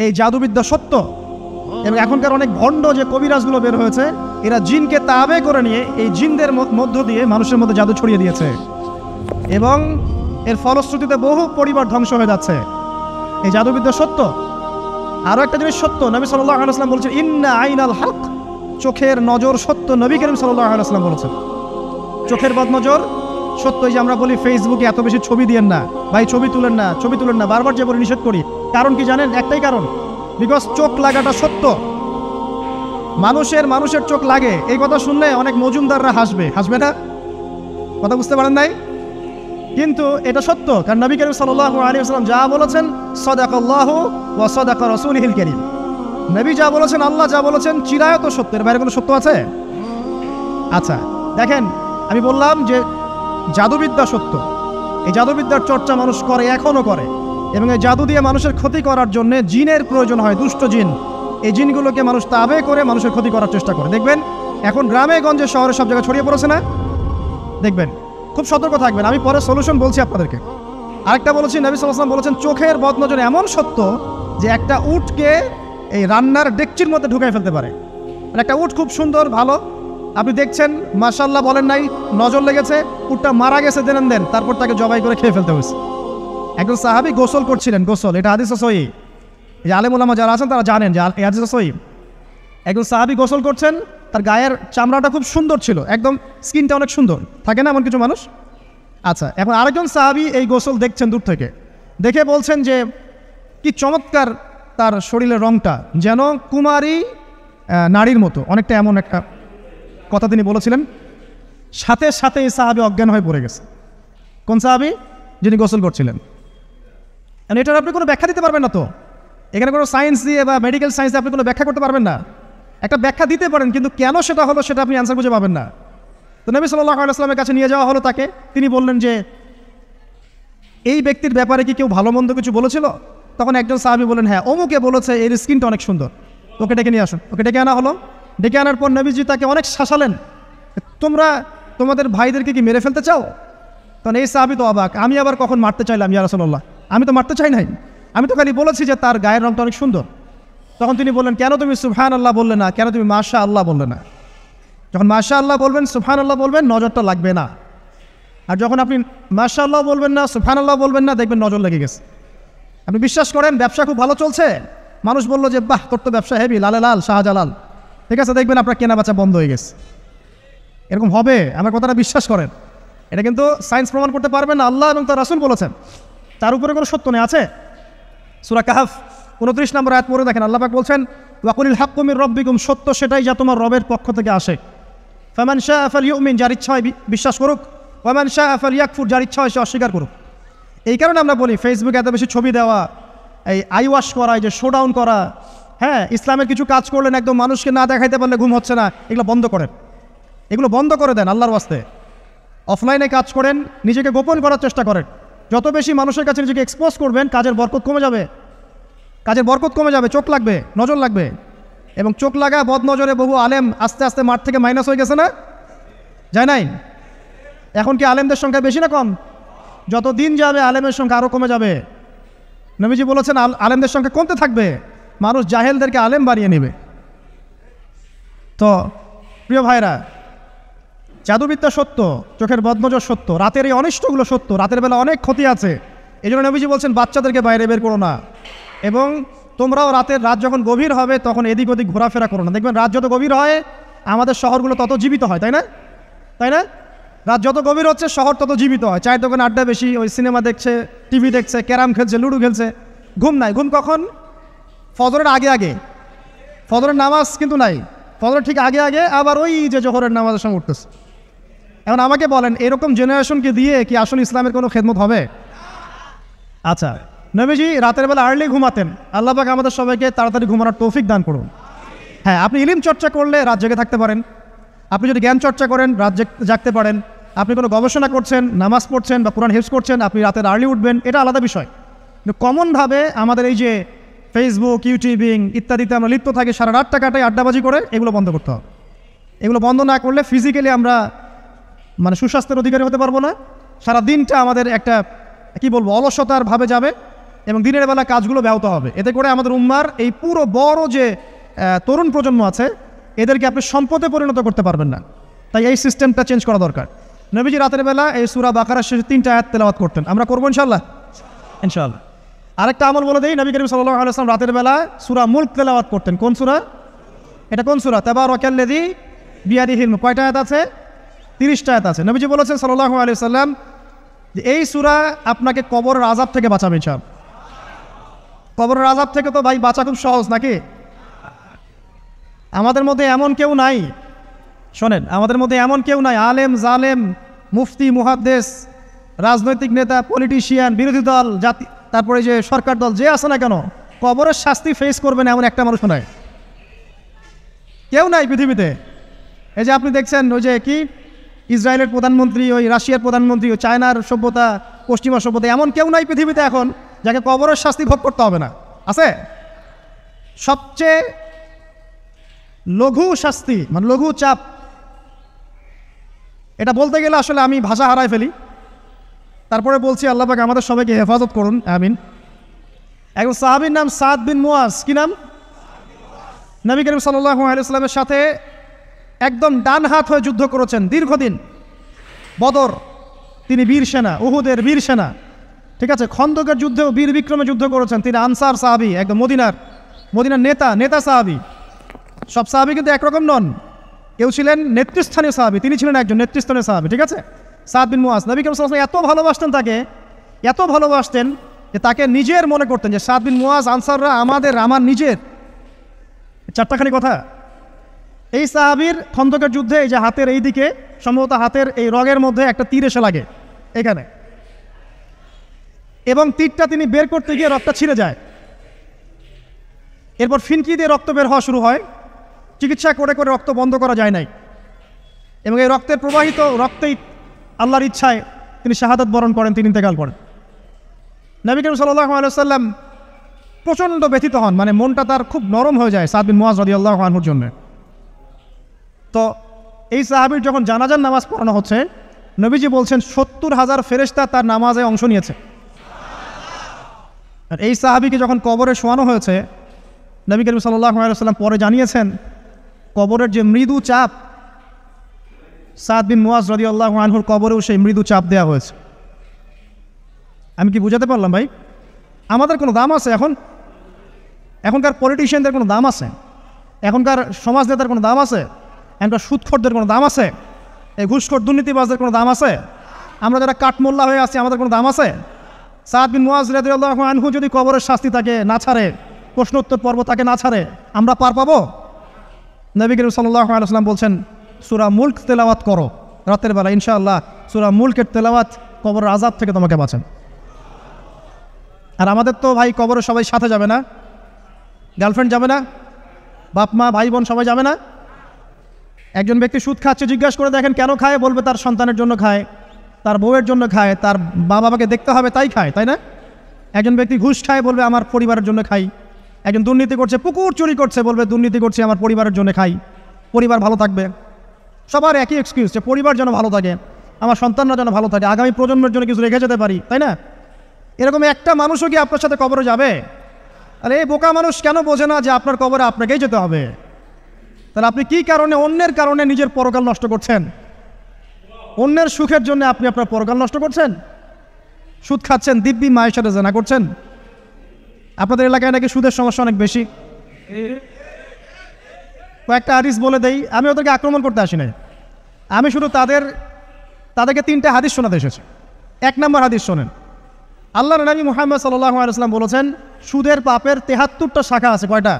এই জাদুবিদ্যা সত্য। এবং এখনকার অনেক ভণ্ড যে কবিরাজগুলো বের হয়েছে, এরা জিনকে তাবে করে নিয়ে এই জিনদের মধ্য দিয়ে মানুষের মধ্যে জাদু ছড়িয়ে দিয়েছে, এবং এর ফলশ্রুতিতে বহু পরিবার ধ্বংস হয়ে যাচ্ছে। এই জাদুবিদ্যা সত্য। আরও একটা জিনিস সত্য, নবী সাল্লাল্লাহু আলাইহি ওয়াসাল্লাম বলেছেন ইন্না আইনাল হক, চোখের নজর সত্য। নবী করিম সাল্লাল্লাহু আলাইহি ওয়াসাল্লাম বলেছেন চোখের বদনজর সত্য। এই যে আমরা বলি ফেসবুকে এত বেশি ছবি দিয়েন না ভাই, ছবি তুলেন না, ছবি তুলেন না, বারবার যে বলে নিষেধ করি, কারণ কি জানেন? একটাই কারণ, বিকজ চোখ লাগাটা সত্য। মানুষের চোখ লাগে, এই কথা শুনলে অনেক মজুমদাররা হাসবে না? কথা বুঝতে পারেন নাই? কিন্তু এটা সত্য, কারণ নবী করিম সাল্লাল্লাহু আলাইহি ওয়াসাল্লাম যা বলেছেন সাদাকাল্লাহু ওয়া সাদাকা রাসূলুহুল কারীম, নবী যা বলেছেন, আল্লাহ যা বলেছেন চিরায়ত সত্য। এর বাইরে কোনো সত্য আছে? আচ্ছা দেখেন, আমি বললাম যে জাদুবিদ্যা সত্য। এই জাদুবিদ্যার চর্চা মানুষ করে, এখনও করে, এবং এই জাদু দিয়ে মানুষের ক্ষতি করার জন্য জিনের প্রয়োজন হয়, দুষ্ট জিন। এই জিনগুলোকে মানুষ তাবে করে মানুষের ক্ষতি করার চেষ্টা করে। দেখবেন এখন গ্রামে গঞ্জে শহরে সব জায়গায় ছড়িয়ে পড়েছে না? দেখবেন, খুব সতর্ক থাকবেন। আমি পরে সলিউশন বলছি আপনাদেরকে। আরেকটা বলেছি, নবী সাল্লাল্লাহু আলাইহি ওয়াসাল্লাম বলেছেন চোখের বদনজর এমন সত্য যে একটা উটকে এই রান্নার ডেকচির মধ্যে ঢুকাই ফেলতে পারে। মানে একটা উট খুব সুন্দর ভালো, আপনি দেখছেন মাশাআল্লাহ বলেন নাই, নজর লেগেছে, উটটা মারা গেছে দেন, তারপর তাকে জবাই করে খেয়ে ফেলতে হয়েছে। একজন সাহাবী গোসল করছিলেন, গোসল, এটা হাদিস সহিহ, এই আলেম ওলামা যারা আছেন তারা জানেন যে এই হাদিস সহিহ। একজন সাহাবী গোসল করছেন, তার গায়ের চামড়াটা খুব সুন্দর ছিল, একদম স্কিনটা অনেক সুন্দর থাকে না এমন কিছু মানুষ? আচ্ছা, এখন আরেকজন সাহাবী এই গোসল দেখছেন দূর থেকে, দেখে বলছেন যে কি চমৎকার তার শরীরের রংটা, যেন কুমারী নারীর মতো, অনেকটা এমন একটা কথা তিনি বলেছিলেন। সাথে সাথে এই সাহাবী অজ্ঞান হয়ে পড়ে গেছে। কোন সাহাবী? যিনি গোসল করছিলেন। এটার আপনি কোনো ব্যাখ্যা দিতে পারবেন না তো, এখানে কোনো সায়েন্স দিয়ে বা মেডিকেল সায়েন্স দিয়ে আপনি কোনো ব্যাখ্যা করতে পারবেন না। একটা ব্যাখ্যা দিতে পারেন, কিন্তু কেন সেটা হলো সেটা আপনি অ্যান্সার খুঁজে পাবেন না। তো নবী সাল্লাল্লাহু আলাইহি ওয়াসাল্লামের কাছে নিয়ে যাওয়া হলো তাকে। তিনি বললেন যে এই ব্যক্তির ব্যাপারে কি কেউ ভালো মন্দ কিছু বলেছিল? তখন একজন সাহাবী বলেন হ্যাঁ, অমুকে বলেছে এর স্কিনটা অনেক সুন্দর, ওকে ডেকে নিয়ে আসুন। ওকে ডেকে আনা হলো। ডেকে আনার পর নবীজি তাকে অনেক শাসালেন, তোমরা তোমাদের ভাইদেরকে কি মেরে ফেলতে চাও? তখন এই সাহাবী তো অবাক, আমি আবার কখন মারতে চাইলাম ইয়া রাসূলুল্লাহ? আমি তো মারতে চাই নাই, আমি তো খালি বলেছি যে তার গায়ের রংটা অনেক সুন্দর। তখন তিনি বললেন কেন তুমি সুবহানাল্লাহ বললে না, কেন তুমি মাশাআল্লাহ বললে না? যখন মাশাআল্লাহ বলবেন, সুবহানাল্লাহ বলবেন, নজরটা লাগবে না। আর যখন আপনি মাশাআল্লাহ বলবেন না, সুবহানাল্লাহ বলবেন না, দেখবেন নজর লেগে গেছে। আপনি বিশ্বাস করেন ব্যবসা খুব ভালো চলছে, মানুষ বললো যে বাহ তোর তো ব্যবসা হেভি, লালে লাল শাহজালাল, ঠিক আছে, দেখবেন আপনার কেনা বেচা বন্ধ হয়ে গেছে। এরকম হবে, আমার কথাটা বিশ্বাস করেন। এটা কিন্তু সায়েন্স প্রমাণ করতে পারবে না, আল্লাহ এবং তার রাসূল বলেছেন, তার উপরে কোনো সত্য নেই। আছে সূরা কাহফ 29 নম্বর আয়াত পড়ে দেখেন, আল্লাহ পাক বলছেন ওয়াকুলিল হাক্কু মির রাব্বিকুম, সত্য সেটাই যা তোমার রবের পক্ষ থেকে আসে। ফামান শাআ ফালইউমিন, যার ইচ্ছা হয় বিশ্বাস করুক, ওয়ামান শাআ ফালইয়াকফুর, যার ইচ্ছা হয় সে অস্বীকার করুক। এই কারণে আমরা বলি ফেসবুকে এত বেশি ছবি দেওয়া, এই আই ওয়াশ করা, এই যে শোডাউন করা, হ্যাঁ ইসলামের কিছু কাজ করলেন একদম মানুষকে না দেখাইতে পারলে ঘুম হচ্ছে না, এগুলো বন্ধ করেন, এগুলো বন্ধ করে দেন আল্লাহর ওয়াস্তে। অফলাইনে কাজ করেন, নিজেকে গোপন করার চেষ্টা করেন। যত বেশি মানুষের কাছে নিজেকে এক্সপোজ করবেন, কাজের বরকত কমে যাবে, কাজের বরকত কমে যাবে, চোখ লাগবে, নজর লাগবে। এবং চোখ লাগা বদ নজরে বহু আলেম আস্তে আস্তে মাঠ থেকে মাইনাস হয়ে গেছে না? যায় নাই? এখন কি আলেমদের সংখ্যা বেশি না কম? যত দিন যাবে আলেমের সংখ্যা আরও কমে যাবে। নবীজি বলেছেন আলেমদের সংখ্যা কমতে থাকবে, মানুষ জাহেলদেরকে আলেম বানিয়ে নেবে। তো প্রিয় ভাইরা, জাদুবিদ্যা সত্য, চোখের বদনজর সত্য, রাতের এই অনিষ্টগুলো সত্য, রাতের বেলা অনেক ক্ষতি আছে। এই জন্য নবীজি বলছেন বাচ্চাদেরকে বাইরে বের করো না, এবং তোমরাও রাত যখন গভীর হবে তখন এদিক ওদিক ঘোরাফেরা করো না। দেখবেন রাত যত গভীর হয় আমাদের শহরগুলো তত জীবিত হয়, তাই না? তাই না? রাত যত গভীর হচ্ছে শহর তত জীবিত হয়। চায়ের দোকানে আড্ডা বেশি, ওই সিনেমা দেখছে, টিভি দেখছে, ক্যারাম খেলছে, লুডো খেলছে, ঘুম নাই। ঘুম কখন? ফজরের আগে আগে। ফজরের নামাজ কিন্তু নাই, ফজরের ঠিক আগে আগে আবার ওই যে জোহরের নামাজের সঙ্গে উঠতেছে। এখন আমাকে বলেন এরকম জেনারেশনকে দিয়ে কি আসলে ইসলামের কোনো খেদমত হবে? আচ্ছা, নবীজি রাতের বেলা আর্লি ঘুমাতেন। আল্লাহ পাক আমাদের সবাইকে তাড়াতাড়ি ঘুমানোর তৌফিক দান করুন। হ্যাঁ, আপনি ইলম চর্চা করলে রাত জেগে থাকতে পারেন, আপনি যদি জ্ঞান চর্চা করেন রাত জাগতে পারেন, আপনি কোনো গবেষণা করছেন, নামাজ পড়ছেন বা কোরআন হিফজ করছেন, আপনি রাতের আর্লি উঠবেন, এটা আলাদা বিষয়। কিন্তু কমনভাবে আমাদের এই যে ফেসবুক, ইউটিউবিং ইত্যাদিতে আমরা লিপ্ত থাকি, সারা রাতটা কাটাই আড্ডাবাজি করে, এগুলো বন্ধ করতে হবে। এগুলো বন্ধ না করলে ফিজিক্যালি আমরা সুস্বাস্থ্যের অধিকারী হতে পারবো না। সারা দিনটা আমাদের একটা কি বলবো অলসতার ভাবে যাবে, এবং দিনের বেলা কাজগুলো ব্যাহত হবে। এতে করে আমাদের উম্মার এই পুরো বড় যে তরুণ প্রজন্ম আছে এদেরকে আপনি সম্পদে পরিণত করতে পারবেন না। তাই এই সিস্টেমটা চেঞ্জ করা দরকার। নবীজি রাতের বেলা এই সূরা বাকারার শেষে 3টা আয়াত তেলাওয়াত করতেন। আমরা করবো ইনশাআল্লাহ। ইনশাআল্লাহ। আরেকটা আমল বলে দেই, নবী করিম সাল্লাল্লাহু আলাইহি ওয়াসাল্লাম রাতের বেলা সূরা মুলক তেলাওয়াত করতেন। কোন সূরা এটা? কোন সূরা? তাবারাকাল্লাযী বিয়াদিহিল মুলক। কয়টা আয়াত আছে? 30টা আয়াত আছে। নবীজি বলেছেন সাল্লাল্লাহু আলাইহি ওয়াসাল্লাম যে এই সূরা আপনাকে কবরের আযাব থেকে বাঁচাবে ইনশাআল্লাহ। কবরের আযাব থেকে তো ভাই বাঁচা খুব সহজ নাকি? আমাদের মধ্যে এমন কেউ নাই, শোনেন, আমাদের মধ্যে এমন কেউ নাই আলেম জালেম মুফতি মুহাদ্দিস রাজনৈতিক নেতা পলিটিশিয়ান বিরোধী দল জাতি তারপরে যে সরকার দল যে আছে না কেন কবরের শাস্তি ফেস করবে না এমন একটা মানুষ নাই, কেউ নাই পৃথিবীতে। এই যে আপনি দেখছেন ওই যে কি ইসরায়েলের প্রধানমন্ত্রী, ওই রাশিয়ার প্রধানমন্ত্রী, ওই চায়নার সভ্যতা, পশ্চিমা সভ্যতা, এমন কেউ নাই পৃথিবীতে এখন যাকে কবরের শাস্তি ভোগ করতে হবে না। আছে? সবচেয়ে লঘু শাস্তি মানে লঘু চাপ, এটা বলতে গেলে আসলে আমি ভাষা হারাই ফেলি, তারপরে বলছি আল্লাহ পাক আমাদের সবাইকে হেফাজত করুন, আমিন। একজন সাহাবীর নাম সাদ বিন মুয়াজ। কি নাম? নবী করিম সাল্লাল্লাহু আলাইহি ওয়াসাল্লামের সাথে একদম ডান হাত হয়ে যুদ্ধ করেছেন দীর্ঘদিন। বদর তিনি বীর সেনা, উহুদের বীর সেনা, ঠিক আছে। খন্দকের যুদ্ধেও বীর বিক্রমে যুদ্ধ করেছেন। তিনি আনসার সাহাবী, একদম মদিনার নেতা সাহাবী। সব সাহাবী কিন্তু একরকম নন, কেউ ছিলেন নেতৃস্থানীয় সাহাবী, তিনি ছিলেন একজন নেতৃস্থানীয় সাহাবী, ঠিক আছে। সাদ বিন মুয়াজ নবী করিম সাল্লাল্লাহু আলাইহি ওয়াসাল্লাম এত ভালোবাসতেন তাকে, এত ভালোবাসতেন যে তাকে নিজের মনে করতেন যে সাদ বিন মুয়াজ আনসাররা আমার নিজের। চারটাখানি কথা। এই সাহাবীর খন্দকের যুদ্ধে এই যে হাতের এই দিকে সম্ভবত হাতের এই রগের মধ্যে একটা তীর এসে লাগে এখানে, এবং তীরটা তিনি বের করতে গিয়ে রক্তটা ছিঁড়ে যায়। এরপর ফিনকি দিয়ে রক্ত বের হওয়া শুরু হয়। চিকিৎসা করে করে রক্ত বন্ধ করা যায় নাই, এবং এই রক্তের প্রবাহিত রক্তেই আল্লাহর ইচ্ছায় তিনি শাহাদাত বরণ করেন, তিনি ইন্তেকাল করেন। নবী করিম সাল্লাল্লাহু আলাইহি ওয়াসাল্লাম প্রচণ্ড ব্যথিত হন, মানে মনটা তার খুব নরম হয়ে যায় সাদ বিন মুয়াজ রাদিয়াল্লাহু আনহুর জন্য। তো এই সাহাবীর যখন জানাজার নামাজ পড়ানো হচ্ছে, নবীজি বলছেন 70,000 ফেরেশতা তার নামাজে অংশ নিয়েছে। আর এই সাহাবীকে যখন কবরে শোয়ানো হয়েছে, নবী করিম সাল্লাল্লাহু আলাইহি ওয়াসাল্লাম পরে জানিয়েছেন কবরের যে মৃদু চাপ, সাদ বিন মুয়াজ রাদিয়াল্লাহু আনহুর কবরেও সেই মৃদু চাপ দেওয়া হয়েছে। আমি কি বুঝাতে পারলাম ভাই? আমাদের কোনো দাম আছে এখনকার পলিটিশিয়ানদের কোনো দাম আছে? এখনকার সমাজ নেতার কোনো দাম আছে? এখনকার সুদখোরদের কোনো দাম আছে? এই ঘুষখোর দুর্নীতিবাজদের কোনো দাম আছে? আমরা যারা কাঠমোল্লা হয়ে আছি আমাদের কোনো দাম আছে? সাদ বিন মুয়াজ রাদিয়াল্লাহু আনহু যদি কবরের শাস্তি তাকে না ছাড়ে, প্রশ্নোত্তর পর্ব তাকে না ছাড়ে, আমরা পার পাবো? নবী করিম সাল্লাল্লাহু আলাইহি ওয়াসাল্লাম বলছেন সূরা মুলক তেলাওয়াত করো রাতের বেলা, ইনশাআল্লাহ সূরা মুলকের তেলাওয়াত কবরের আযাব থেকে তোমাকে বাঁচান। আর আমাদের তো ভাই কবরে সবাই সাথে যাবে না, গার্লফ্রেন্ড যাবে না, বাপ মা ভাই বোন সবাই যাবে না। একজন ব্যক্তি সুদ খাচ্ছে, জিজ্ঞাসা করে দেখেন কেন খায়, বলবে তার সন্তানের জন্য খায়, তার বউয়ের জন্য খায়, তার মা বাবাকে দেখতে হবে তাই খায়, তাই না? একজন ব্যক্তি ঘুষ খায়, বলবে আমার পরিবারের জন্য খাই। একজন দুর্নীতি করছে, পুকুর চুরি করছে, বলবে দুর্নীতি করছে আমার পরিবারের জন্য খাই, পরিবার ভালো থাকবে। সবার একই এক্সকিউজ যে পরিবার যেন ভালো থাকে, আমার সন্তানরা যেন ভালো থাকে, আগামী প্রজন্মের জন্য কিছু রেখে যেতে পারি, তাই না? এরকম একটা মানুষও কি আপনার সাথে কবরে যাবে? আরে এই বোকা মানুষ কেন বোঝে না যে আপনার কবরে আপনাকেই যেতে হবে? তাহলে আপনি কি কারণে অন্যের কারণে নিজের পরকাল নষ্ট করছেন? অন্যের সুখের জন্য আপনি আপনার পরকাল নষ্ট করছেন। সুদ খাচ্ছেন, দিব্যি মায়ের সাথে জেনা করছেন। আপনাদের এলাকায় নাকি সুদের সমস্যা অনেক বেশি। কয়েকটা হাদিস বলে দেই, আমি ওদেরকে আক্রমণ করতে আসি নাই, আমি শুধু তাদেরকে 3টা হাদিস শোনাতে এসেছি। 1 নম্বর হাদিস শোনেন। আল্লাহর নবী মুহাম্মদ সাল্লাল্লাহু আলাইহি ওয়াসাল্লাম বলেছেন সুদের পাপের 73টা শাখা আছে। কয়টা?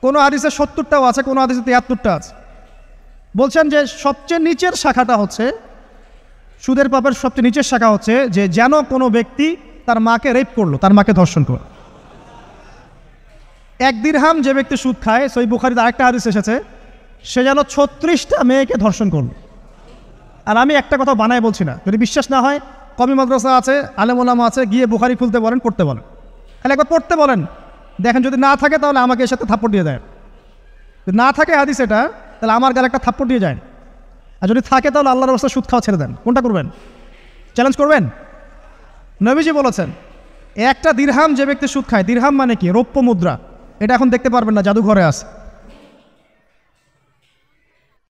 কোনো হাদিসে 70টাও আছে, কোনো হাদিসে 73টা আছে। বলছেন যে সবচেয়ে নিচের শাখাটা হচ্ছে, সুদের পাপের সবচেয়ে নিচের শাখা হচ্ছে যে যেন কোনো ব্যক্তি তার মাকে রেপ করলো, তার মাকে ধর্ষণ করলো। 1 দিরহাম যে ব্যক্তি সুদ খায়, সহিহ বুখারীতে আরেকটা হাদিস এসেছে, সে যেন 36টা মেয়েকে ধর্ষণ করলো। আর আমি একটা কথা বানায় বলছি না, যদি বিশ্বাস না হয় কমি মাদ্রাসা আছে, আলেম ওলামা আছে, গিয়ে বুখারী খুলতে বলেন, পড়তে বলেন, তাহলে একবার পড়তে বলেন, দেখেন যদি না থাকে তাহলে আমাকে এর সাথে থাপ্পড় দিয়ে দেয়। যদি না থাকে হাদিস এটা, তাহলে আমার গালে একটা থাপ্পড় দিয়ে যায়। আর যদি থাকে তাহলে আল্লাহর রাস্তায় সুদ খাওয়া ছেড়ে দেন। কোনটা করবেন? চ্যালেঞ্জ করবেন? নবীজি বলেছেন একটা দিরহাম যে ব্যক্তি সুদ খায়, দিরহাম মানে কি? রৌপ্য মুদ্রা। এটা এখন দেখতে পারবেন না, জাদুঘরে আছে।